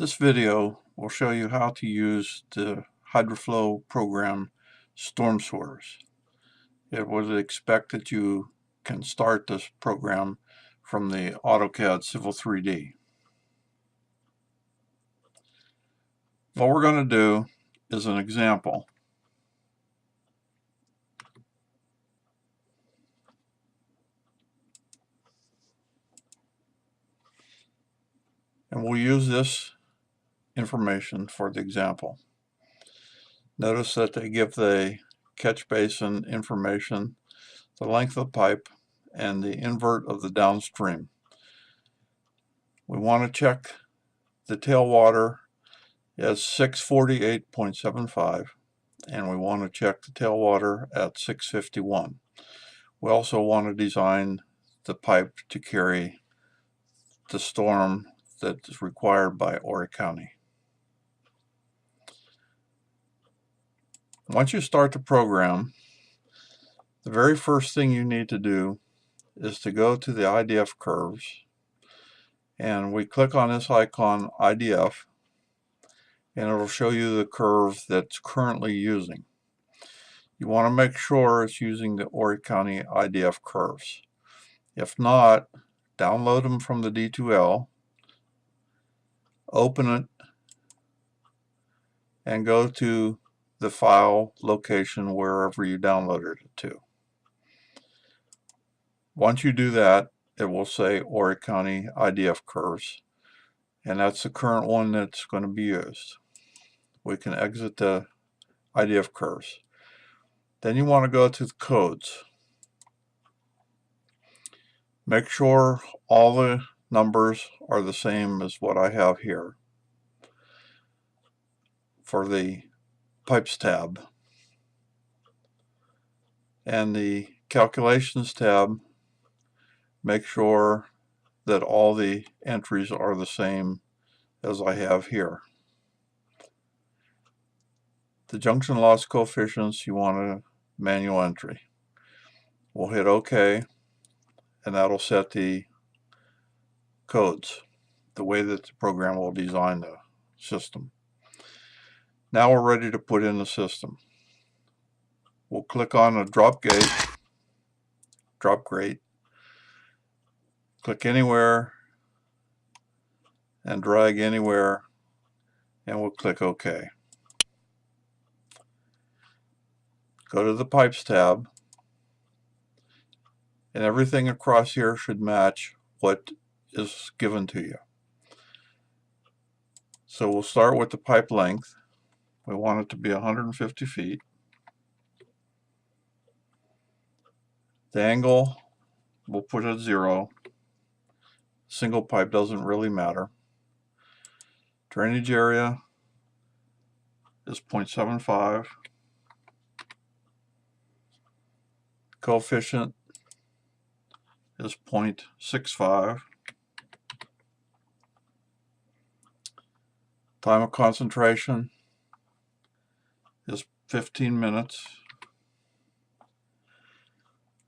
This video will show you how to use the HydroFlow program storm sorters. It would expect that you can start this program from the AutoCAD Civil 3D. What we're going to do is an example. And we'll use this information for the example. Notice that they give the catch basin information, the length of the pipe, and the invert of the downstream. We want to check the tailwater as 648.75, and we want to check the tailwater at 651. We also want to design the pipe to carry the storm that is required by Horry County. Once you start the program, the very first thing you need to do is to go to the IDF curves, and we click on this icon IDF, and it'll show you the curve that's currently using. You want to make sure it's using the Horry County IDF curves. If not, download them from the D2L, open it, and go to the file location wherever you downloaded it to. Once you do that, it will say Horry County IDF curves, and that's the current one that's going to be used. We can exit the IDF curves. Then you want to go to the codes. Make sure all the numbers are the same as what I have here. For the pipes tab and the calculations tab, make sure that all the entries are the same as I have here. The junction loss coefficients, you want a manual entry. We'll hit OK, and that'll set the codes, the way that the program will design the system. Now we're ready to put in the system. We'll click on a drop grate, click anywhere, and drag anywhere, and we'll click OK. Go to the Pipes tab, and everything across here should match what is given to you. So we'll start with the pipe length. We want it to be 150 feet. The angle, we'll put at 0. Single pipe doesn't really matter. Drainage area is 0.75. Coefficient is 0.65. Time of concentration is 15 minutes.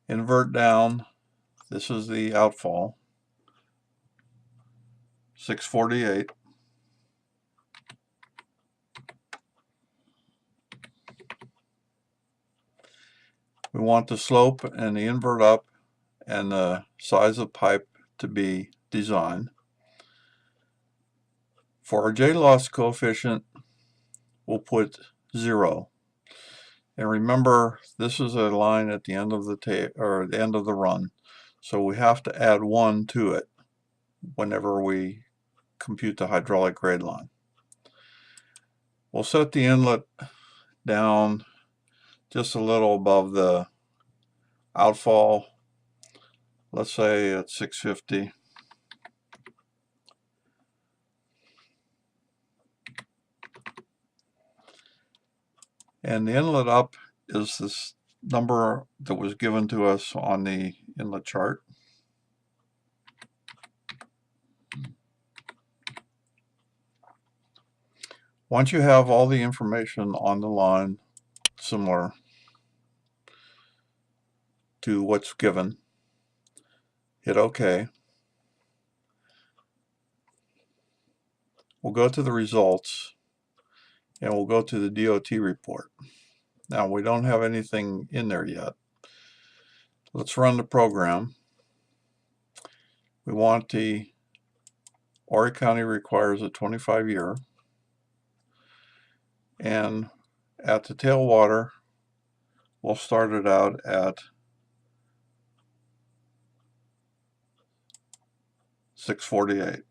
Invert down, this is the outfall, 648. We want the slope and the invert up and the size of pipe to be designed. For our J-loss coefficient, we'll put 0. And remember, this is a line at the end of the end of the run, so we have to add 1 to it whenever we compute the hydraulic grade line. We'll set the inlet down just a little above the outfall, let's say at 650. And the inlet up is this number that was given to us on the inlet chart. Once you have all the information on the line similar to what's given, hit OK. We'll go to the results and we'll go to the DOT report. Now we don't have anything in there yet. Let's run the program. We want the Horry County requires a 25-year, and at the tailwater we'll start it out at 648.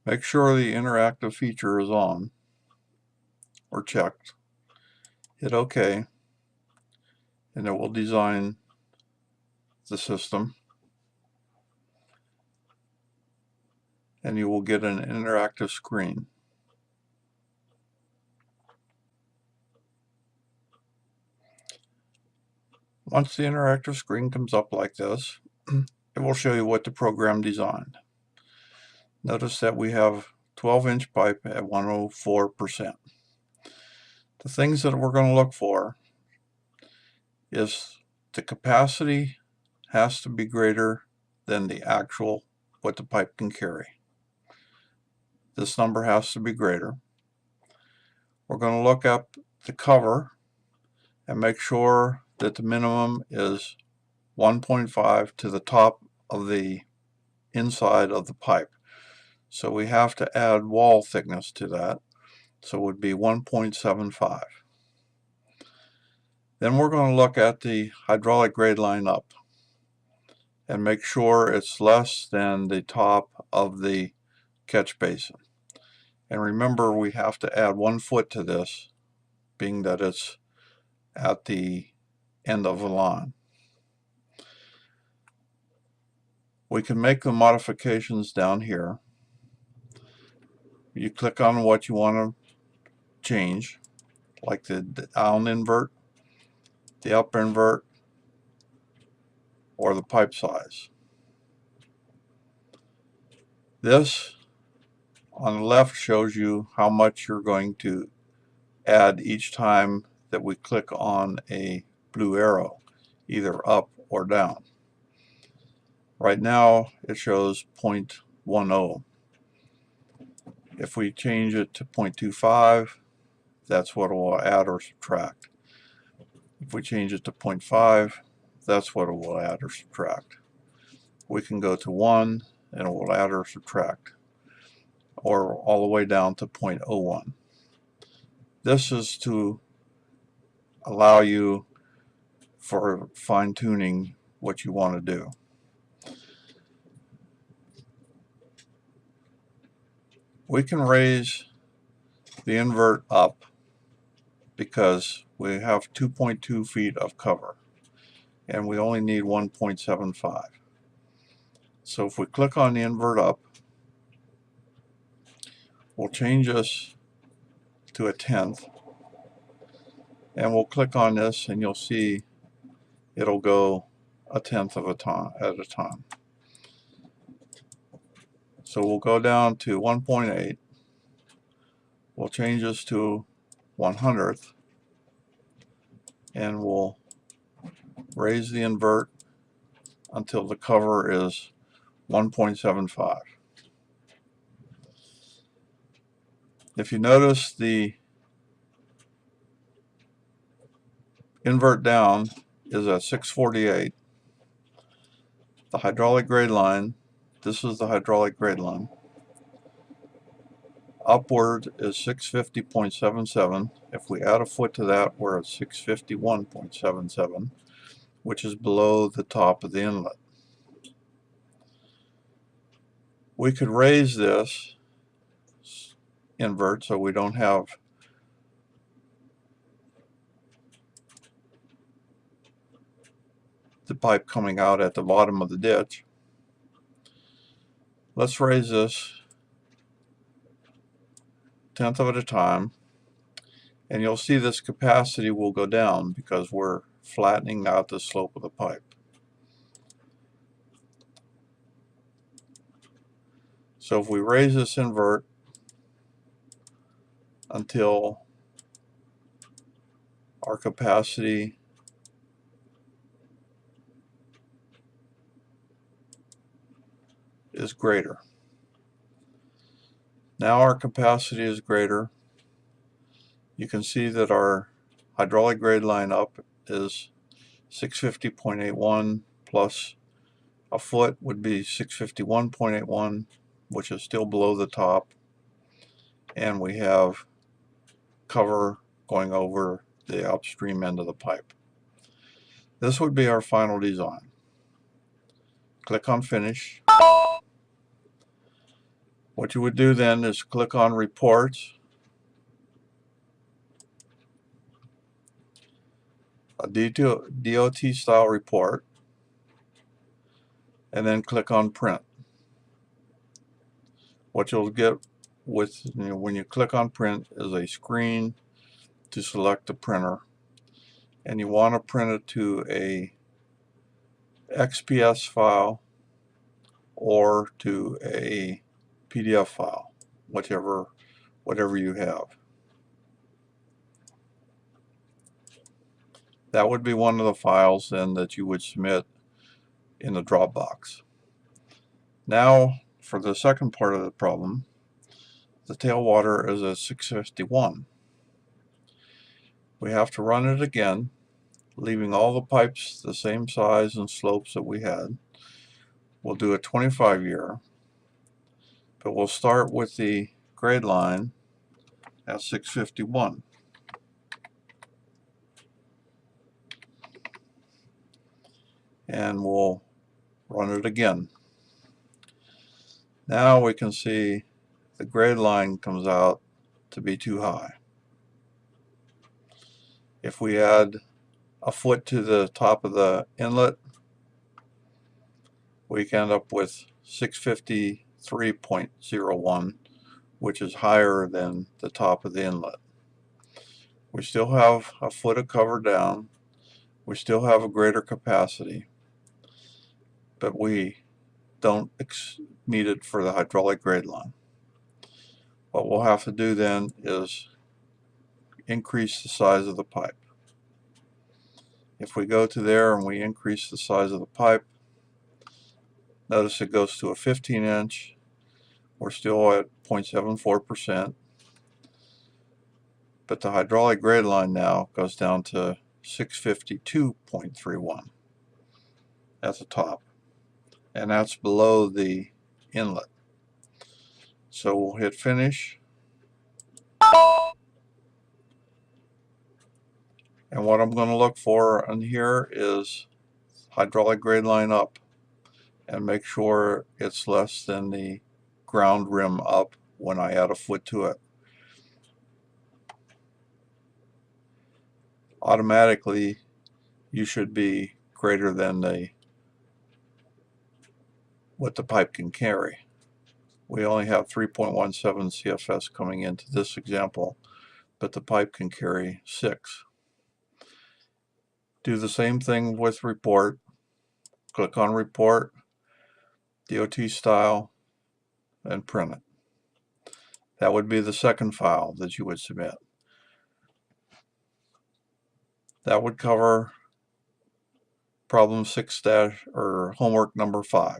Make sure the interactive feature is on or checked. Hit OK, and it will design the system, and you will get an interactive screen. Once the interactive screen comes up like this, it will show you what the program designed. Notice that we have 12-inch pipe at 104%. The things that we're going to look for is the capacity has to be greater than the actual what the pipe can carry. This number has to be greater. We're going to look up the cover and make sure that the minimum is 1.5 to the top of the inside of the pipe. So we have to add wall thickness to that. So it would be 1.75. Then we're going to look at the hydraulic grade line up and make sure it's less than the top of the catch basin. And remember, we have to add 1 foot to this, being that it's at the end of the line. We can make the modifications down here. You click on what you want to change, like the down invert, the up invert, or the pipe size. This on the left shows you how much you're going to add each time that we click on a blue arrow, either up or down. Right now it shows 0.10. If we change it to 0.25, that's what it will add or subtract. If we change it to 0.5, that's what it will add or subtract. We can go to 1 and it will add or subtract, or all the way down to 0.01. This is to allow you for fine-tuning what you want to do. We can raise the invert up because we have 2.2 feet of cover and we only need 1.75. So if we click on the invert up, we'll change this to 1/10, and we'll click on this and you'll see it'll go 1/10 of a time at a time. So we'll go down to 1.8. We'll change this to 1/100th, and we'll raise the invert until the cover is 1.75. If you notice, the invert down is at 648. The hydraulic grade line, this is the hydraulic grade line. Upward is 650.77. If we add a foot to that, we're at 651.77, which is below the top of the inlet. We could raise this invert so we don't have the pipe coming out at the bottom of the ditch. Let's raise this 1/10 of it at a time, and you'll see this capacity will go down because we're flattening out the slope of the pipe. So if we raise this invert until our capacity is greater. Now our capacity is greater. You can see that our hydraulic grade line up is 650.81 plus a foot would be 651.81, which is still below the top, and we have cover going over the upstream end of the pipe. This would be our final design. Click on Finish. What you would do then is click on Reports, a DOT style report, and then click on Print. What you'll get with when you click on Print is a screen to select the printer, and you want to print it to a XPS file or to a PDF file, whatever you have. That would be one of the files then that you would submit in the Dropbox. Now for the second part of the problem, the tailwater is at 651. We have to run it again, leaving all the pipes the same size and slopes that we had. We'll do a 25-year, but we'll start with the grade line at 651. And we'll run it again. Now we can see the grade line comes out to be too high. If we add a foot to the top of the inlet, we can end up with 653.01, which is higher than the top of the inlet. We still have a foot of cover down. We still have a greater capacity, but we don't need it for the hydraulic grade line. What we'll have to do then is increase the size of the pipe. If we go to there and we increase the size of the pipe, notice it goes to a 15-inch. We're still at 0.74%, but the hydraulic grade line now goes down to 652.31 at the top, and that's below the inlet. So we'll hit Finish, and what I'm going to look for on here is hydraulic grade line up, and make sure it's less than the ground rim up when I add a foot to it. Automatically you should be greater than what the pipe can carry. We only have 3.17 CFS coming into this example, but the pipe can carry 6. Do the same thing with Report. Click on Report, DOT style, and print it. That would be the second file that you would submit. That would cover problem 6- or homework number 5.